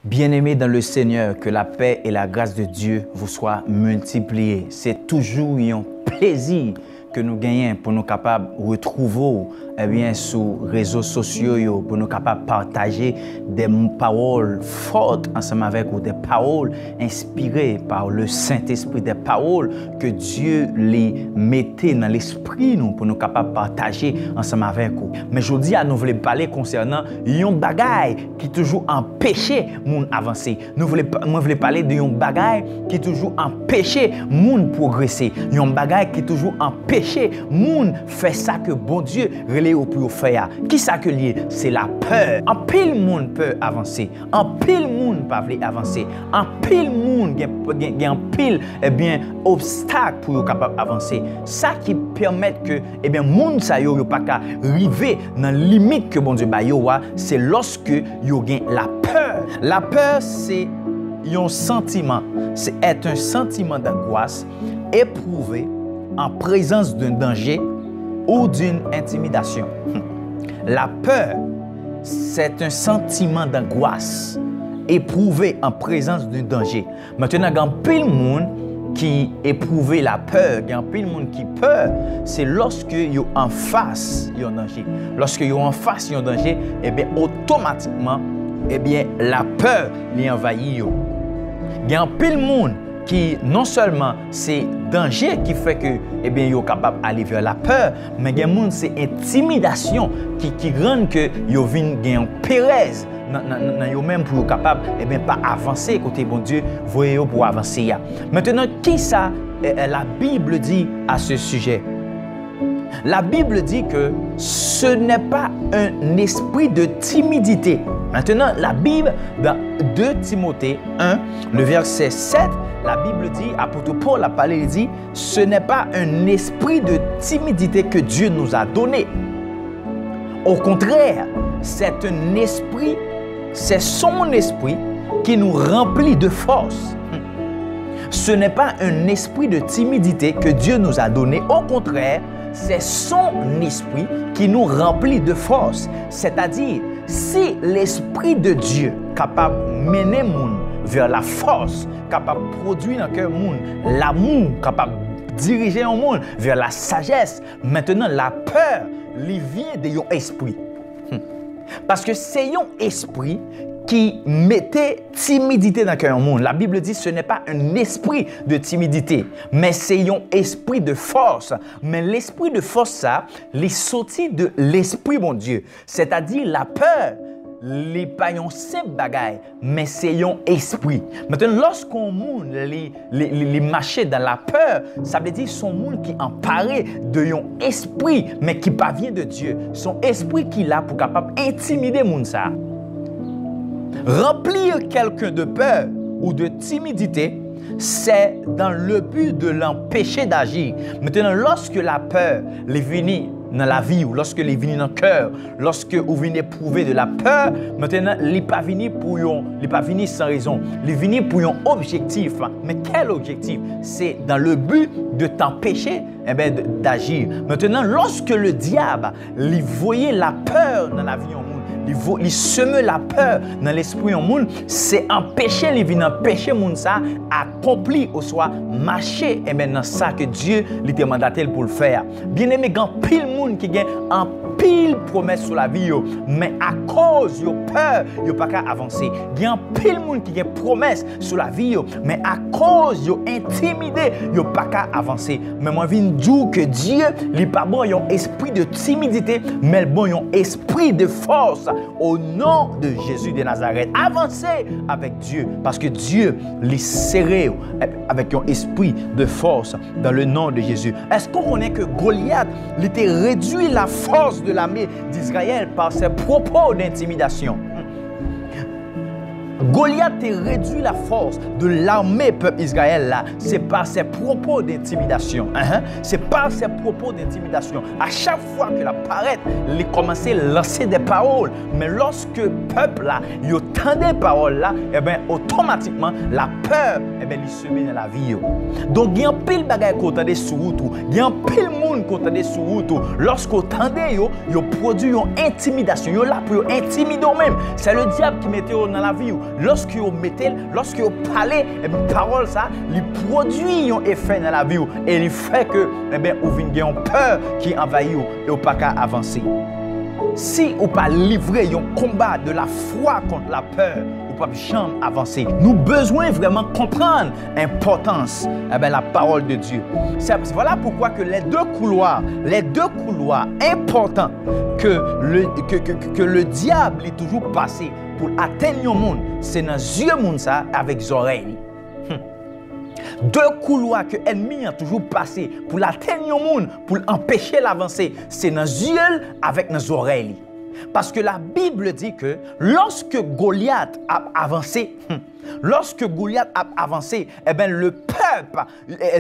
Bien-aimés dans le Seigneur, que la paix et la grâce de Dieu vous soient multipliées. C'est toujours un plaisir que nous gagnons pour nous capables de retrouver sur les réseaux sociaux, pour nous capables de partager des paroles fortes ensemble avec vous, des paroles inspirées par le Saint-Esprit, des paroles que Dieu les mettait dans l'esprit nous, pour nous capables de partager ensemble avec vous. Mais je dis à nous voulons parler concernant un bagage qui toujours empêché moun avancer. Nous voulons parler de un bagage qui toujours empêché moun progresser. Un bagage qui toujours empêché moun faire ça que bon Dieu relève pour faire. Qui ça que lié? C'est la peur. En pile moun peut avancer. En pile moun pas veut avancer. En pile moun gen en pile obstacle pour capable avancer. Ça qui permet que moun sa yo pas ka river dans limite que bon Dieu ba yo, c'est lorsque yo gen la peur. La peur c'est un sentiment, c'est un sentiment d'angoisse éprouvé en présence d'un danger ou d'une intimidation. La peur, c'est un sentiment d'angoisse éprouvé en présence d'un danger. Maintenant, il y a plein de monde qui éprouve la peur, il y a plein de monde qui peur, c'est lorsque vous êtes en face d'un danger. Lorsque vous êtes en face d'un danger, automatiquement, la peur l'envahit. Il y a plein de monde qui non seulement c'est danger qui fait que yo capable d'aller vers la peur, mais il y a monde c'est intimidation qui rend que yo vinn gen pérez dans yo même pour capable pas avancer côté bon Dieu voyez pour avancer. Maintenant qui ça la Bible dit à ce sujet? La Bible dit que ce n'est pas un esprit de timidité. Maintenant, la Bible, dans 2 Timothée 1, le verset 7, la Bible dit, apôtre Paul a parlé, il dit, ce n'est pas un esprit de timidité que Dieu nous a donné. Au contraire, c'est un esprit, c'est son esprit qui nous remplit de force. Ce n'est pas un esprit de timidité que Dieu nous a donné. Au contraire, c'est son esprit qui nous remplit de force. C'est-à-dire, si l'esprit de Dieu capable de mener moun vers la force, capable de produire dans le cœur moun l'amour, capable de diriger un monde vers la sagesse, maintenant la peur lui vient de yon esprit. Parce que c'est yon esprit qui mettait timidité dans le cœur du monde. La Bible dit que ce n'est pas un esprit de timidité, mais c'est un esprit de force. Mais l'esprit de force, ça, il sorti de l'esprit, mon Dieu. C'est-à-dire la peur, les pas un simple bagaille, mais c'est un esprit. Maintenant, lorsqu'on monde les marcher dans la peur, ça veut dire son monde qui emparé de un esprit, mais qui pas vient de Dieu. Son esprit qui est là pour capable intimider monde ça. Remplir quelqu'un de peur ou de timidité, c'est dans le but de l'empêcher d'agir. Maintenant, lorsque la peur est venue dans la vie ou lorsque elle est venue dans le cœur, lorsque vous venez éprouver de la peur, maintenant, elle n'est pas venue sans raison. Elle est venue pour un objectif. Mais quel objectif? C'est dans le but de t'empêcher d'agir. Maintenant, lorsque le diable lui voyait la peur dans la vie, il sème la peur dans l'esprit du monde, c'est empêcher les vies, empêcher les gens accomplir ou soit marcher dans ça que Dieu lui a mandaté pour le faire. Bien aimé, il y a pile de monde qui a en pile promesse sur la vie, mais à cause de peur, il pas qu'à avancer. Il y a pile de monde qui a promesse sur la vie, mais à cause de intimidé, il pas qu'à avancer. Mais moi, je viens dire que Dieu n'est pas bon un esprit de timidité, mais bon un esprit de force. Au nom de Jésus de Nazareth, avancez avec Dieu, parce que Dieu les serré avec un esprit de force dans le nom de Jésus. Est-ce qu'on connaît que Goliath était réduit la force de l'armée d'Israël par ses propos d'intimidation? Goliath a réduit la force de l'armée peuple Israël là, c'est par ses propos d'intimidation. C'est par ses propos d'intimidation. À chaque fois que la paraît, il commençait à lancer des paroles. Mais lorsque le peuple là, il entendait des paroles là, automatiquement la peur, il se met dans la vie. Donc il y a un pile de bagages qu'on entendait sur route, il y a un pile de monde qu'on entendait sur route. Lorsqu'on entendait, il produit une intimidation. Il est là pour intimider même. C'est le diable qui mettait dans la vie. lorsque vous mettez, lorsque vous parlez, et bien, parole ça, les produit un effet dans la vie et il fait que, eh bien, vous venez une peur qui envahit et vous pas qu'à avancer. Si vous pas livré un combat de la foi contre la peur, vous ne pouvez jamais avancer. Nous avons besoin vraiment comprendre l'importance de la parole de Dieu. Voilà pourquoi que les deux couloirs importants que le diable est toujours passé pour atteindre le monde, c'est dans les yeux monde ça avec les oreilles. Deux couloirs que l'ennemi a toujours passé pour atteindre le monde, pour empêcher l'avancée, c'est dans les yeux avec nos oreilles. Parce que la Bible dit que lorsque Goliath a avancé, eh bien, le peuple,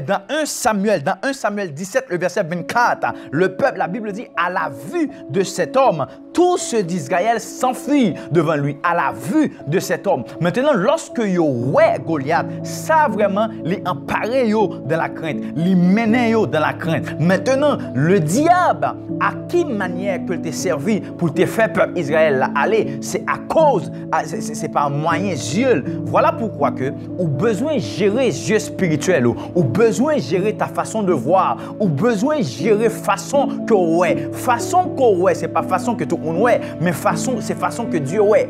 dans 1 Samuel 17, le verset 24, le peuple, la Bible dit, à la vue de cet homme, tout ceux d'Israël s'enfuient devant lui, à la vue de cet homme. Maintenant, lorsque yo ouais Goliath, ça vraiment les emparé yo dans la crainte, les mené yo dans la crainte. Maintenant, le diable, à qui manière que t'es servi pour te faire peuple Israël aller, c'est à cause, c'est par moyen Dieu. Voilà pourquoi que ou besoin de gérer les yeux spirituels, ou besoin de gérer ta façon de voir, ou besoin de gérer façon que ouais, façon que ouais, c'est pas façon que tout le monde ouais, mais c'est façon que Dieu ouais.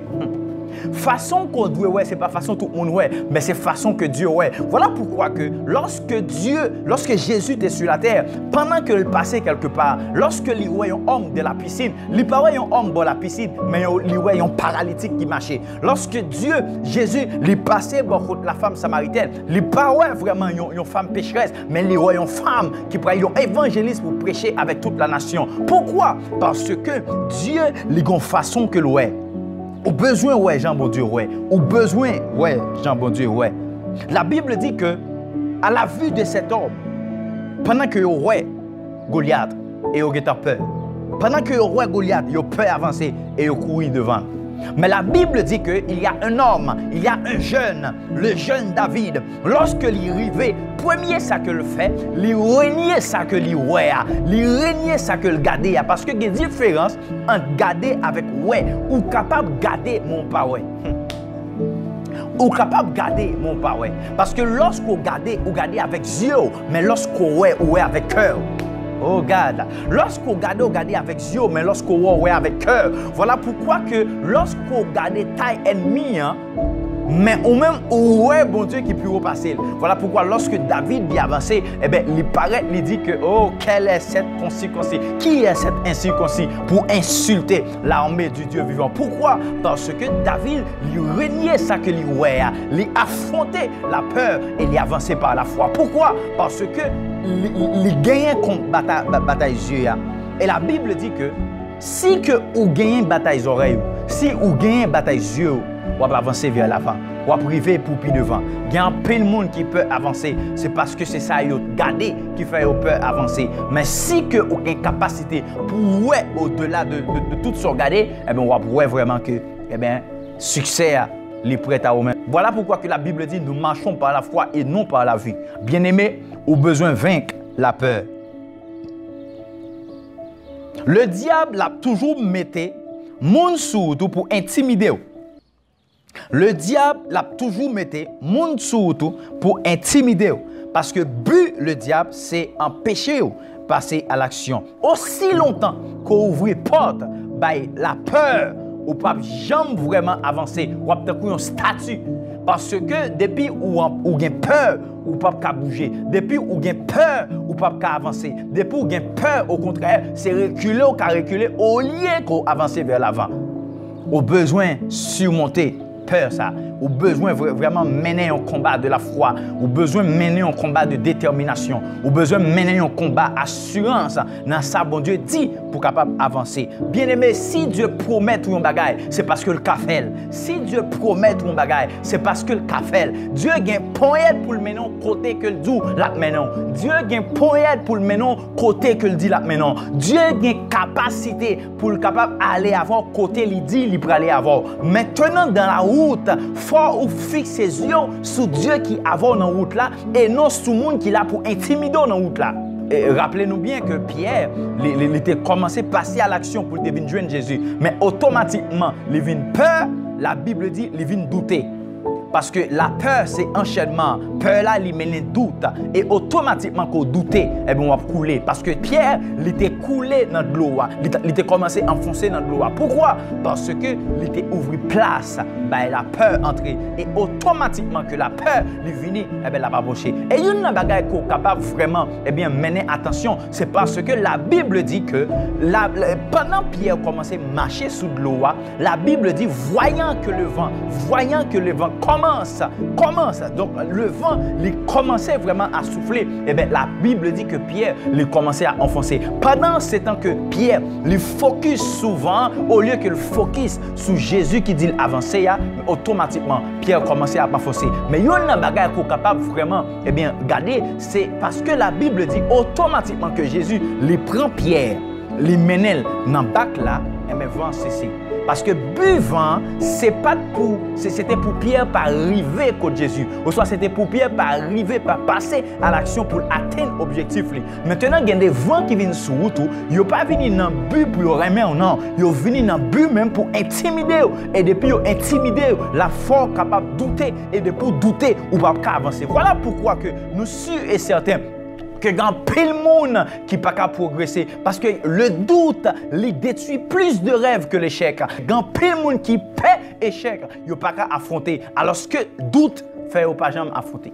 Façon qu'on doit ouais, c'est pas façon tout le monde ouais, mais c'est façon que Dieu ouais. Voilà pourquoi que lorsque Jésus était sur la terre, pendant qu'il passait quelque part, lorsque il voyait un homme de la piscine, il pas voyait un homme de la piscine, mais il voyait un paralytique qui marchait. Lorsque Jésus, il passait contre la femme samaritaine, il pas ouais vraiment une femme pécheresse, mais il voyait une femme qui prenait un évangéliste pour prêcher avec toute la nation. Pourquoi? Parce que Dieu, il a une façon que l'ouest. Au besoin, ouais, Jean bon Dieu, ouais. Au besoin, ouais, Jean bon Dieu, ouais. La Bible dit que, à la vue de cet homme, pendant que ouais, Goliath, et il a peur. Pendant que ouais, Goliath, il a peur d'avancer et il courir devant. Mais la Bible dit qu'il y a un homme, il y a un jeune, le jeune David. Lorsque il arrivait, premier ça que le fait, il reniait ça que il ouais, il reniait ça que le garder. Parce que il y a une différence entre garder avec ouais, ou capable de garder mon pas ouais. Ou capable de garder mon pas ouais. Parce que lorsqu'on garde avec yeux, mais lorsqu'on ouais avec cœur. Oh God, lorsqu'on regarde avec yeux, mais lorsqu'on voit avec cœur. Voilà pourquoi que lorsqu'on regarde taille ennemie, mais ou même ouais bon Dieu qui peut repasser. Voilà pourquoi lorsque David dit avancer, eh bien il paraît, il dit que oh quelle est cette incirconcis? Qui est cette incirconcis pour insulter l'armée du Dieu vivant? Pourquoi? Parce que David lui reniait ça que lui ouais, lui affrontait la peur et lui avançait par la foi. Pourquoi? Parce que il gagnait contre bataille yeux. Et la Bible dit que si que vous gagnez bataille oreilles, si vous gagnez bataille yeux, vous va avancer vers l'avant, vous va priver pour plus devant. Il y a un peu de monde qui peut avancer, c'est parce que c'est ça vous garder qui fait vous peur avancer. Mais si que vous avez une capacité pour ouais au-delà de tout ce regarder, eh bien on va voir vraiment que eh bien succès les prêts à vous-même. Voilà pourquoi que la Bible dit nous marchons par la foi et non par la vue. Bien-aimé, au besoin vaincre la peur. Le diable a toujours mis monde surtout pour intimider. Le diable l'a toujours mis monde surtout pour intimider. Parce que but le diable c'est empêcher de passer à l'action. Aussi longtemps qu'on ouvre porte by la peur, ou pas jamais vraiment avancer, ou pas un statut. Parce que depuis où avez peur, ou pas bouger. Depuis où avez peur, ou pas avancer. Depuis où avez peur, au contraire, c'est reculer ou reculer au lieu d'avancer vers l'avant. Au besoin de surmonter peur ça, ou besoin vraiment mener un combat de la foi, ou besoin mener un combat de détermination, ou besoin mener un combat assurance dans ça bon Dieu dit pour capable avancer. Bien-aimé, si Dieu promet un bagage, c'est parce que le fait. Si Dieu promet un bagage, c'est parce que le fait. Dieu a un point pour le mener côté que le dit la maintenant. Dieu a un point pour le mener côté que le dit la maintenant. Dieu a une capacité pour le capable aller avant côté il dit il peut aller avant. Maintenant dans la route, faut ou fixer ses yeux sur Dieu qui avant dans route là et non sur le monde qui là pour intimider dans route là. Rappelez-nous bien que Pierre, il était commencé à passer à l'action pour devenir joindre Jésus, mais automatiquement, il vient peur, la Bible dit, il vient douter. Parce que la peur, c'est enchaînement. Peur là, il mène doute. Et automatiquement, qu'on doutait, eh bien, on va couler. Parce que Pierre, il était coulé dans de l'eau. Il était commencé à enfoncer dans de l'eau. Pourquoi? Parce que il était ouvert place. Ben, la peur entrer. Et automatiquement, que la peur lui venait, eh bien, la va boucher. Et il y a une bagaille qu'on est capable vraiment, eh bien, mener attention. C'est parce que la Bible dit que pendant Pierre commençait à marcher sous de l'eau, la Bible dit, voyant que le vent commence. Donc, le vent, il commençait vraiment à souffler. Eh bien, la Bible dit que Pierre, il commençait à enfoncer. Pendant ce temps que Pierre, il focus souvent, au lieu que le focus sur Jésus qui dit avancer, automatiquement, Pierre commençait à enfoncer. Mais il y a une bagaille qu'on est capable vraiment, eh bien, garder, c'est parce que la Bible dit automatiquement que Jésus, il prend Pierre, il mène dans le bac là, et bien, vent cesser. Parce que buvant, c'était pour Pierre pas arriver contre Jésus. Ou soit c'était pour Pierre pas arriver, pas passer à l'action pour atteindre l'objectif. Maintenant, il y a des vents qui viennent sur route. Ils ne sont pas venus dans le but pour remettre ou non. Ils sont venus dans le but même pour intimider. Et depuis qu'ils intimider, la force capable de douter. Et depuis douter, ou pas avancer. Voilà pourquoi que nous sûrs et certains que grand pile monde qui pas qu'à progresser parce que le doute lui détruit plus de rêves que l'échec. Grand pile monde qui paie échec, il pas qu'à affronter alors que doute fait pas jamais affronter.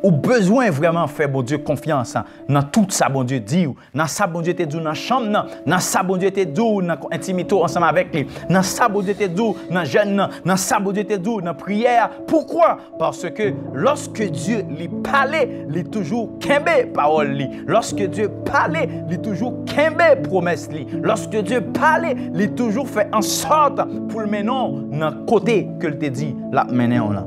Ou besoin vraiment faire bon Dieu confiance dans tout ça bon Dieu dit, dans ça bon Dieu te dit dans chambre, dans ça bon Dieu te dit dans intimité ensemble avec lui, dans ça bon Dieu te dit dans jeûne, dans ça bon Dieu te dit dans prière. Pourquoi? Parce que lorsque Dieu lui parlait, il toujours kembe parole lui. Lorsque Dieu parlait, il toujours kembe promesse lui. Lorsque Dieu parlait, il toujours fait en sorte pour le mener dans côté que il te dit la mener là.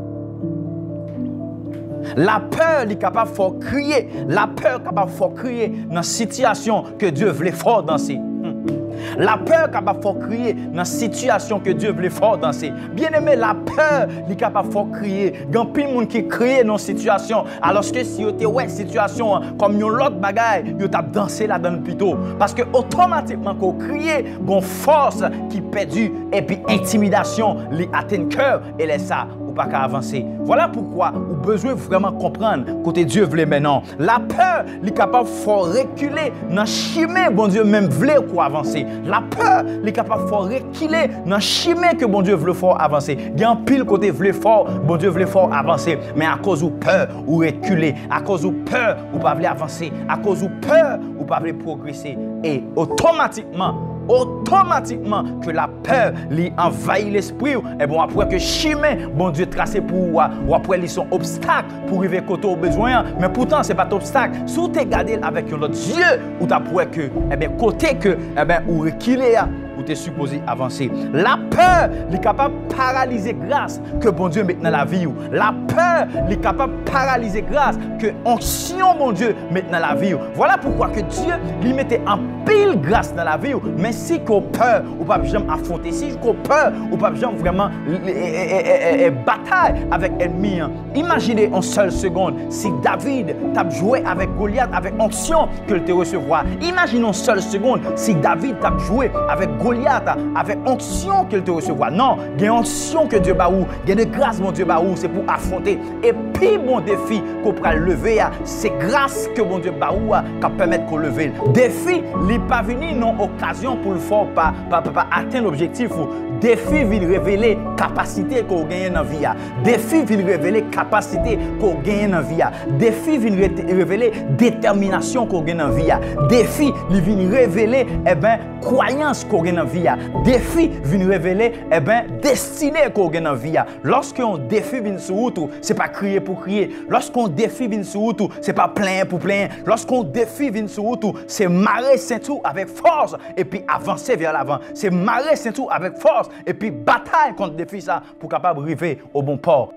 La peur est capable de faire crier. La peur est capable de faire crier dans la situation que Dieu voulait fort danser. La peur est capable de faire crier dans la situation que Dieu voulait fort danser. Bien aimé, la peur est capable de faire crier. Il y a plein de monde qui crie dans une situation. Alors que si vous avez une situation comme une autre bagaille, vous avez dansé là-dedans plutôt. Parce que automatiquement, quand vous criez, une force qui perdue et puis intimidation lui atteint le cœur et laisse ça. Pas qu'à avancer. Voilà pourquoi vous avez besoin vraiment comprendre côté Dieu voulait maintenant. La peur est capable de faire reculer dans chemin bon Dieu même voulait quoi avancer. La peur est capable de faire reculer dans chemin que bon Dieu voulait faire avancer. Il y a un pile côté voulait fort, bon Dieu voulait faire avancer, mais à cause de peur ou reculer, à cause de peur ou pas voulait avancer, à cause de peur ou pas voulait progresser et automatiquement que la peur lui envahit l'esprit et bon après que chemin bon Dieu tracé pour ou après ils sont obstacles pour arriver côté au besoin mais pourtant c'est pas obstacle si tu regardes avec un autre Dieu ou tu après que côté que ou reculer ou tu es supposé avancer. La peur est capable de paralyser grâce que bon Dieu met dans la vie. La peur est capable de paralyser grâce que onction bon Dieu met dans la vie. Voilà pourquoi que Dieu lui mettait en pile grâce dans la vie. Mais si tu as peur, ou pas jamais affronter, si tu as peur, ou pas jamais vraiment bataille avec l'ennemi. Imaginez en seule seconde si David t'a joué avec Goliath avec onction que te recevoir. Imaginez en seule seconde si David t'a joué avec Goliath avec onction qu'il te recevoir. Non, il y a une onction que Dieu baou, il y a de grâce mon Dieu baou, c'est pour affronter. Et puis bon défi qu'on peut lever, c'est grâce que mon Dieu baou qui permet qu'on leve. Défi, il n'est pas venu non occasion pour le faire pas atteindre l'objectif. Défi vient révéler capacité qu'on gagne dans la vie. Défi vient révéler capacité qu'on gagne dans la vie. Défi vient révéler détermination qu'on gagne dans la vie. Défi vient révéler croyance qu'on gagne dans la vie. Défi vient révéler destinée qu'on gagne dans la vie. Lorsqu'on défi vient sur route, c'est pas crier pour crier. Lorsqu'on défi vient sur route, c'est pas plaindre pour plaindre. Lorsqu'on défi vient sur route, c'est marrer Saint-Tout avec force et puis avancer vers l'avant. C'est marrer Saint-Tout avec force et puis bataille contre des défis ça pour capable arriver au bon port.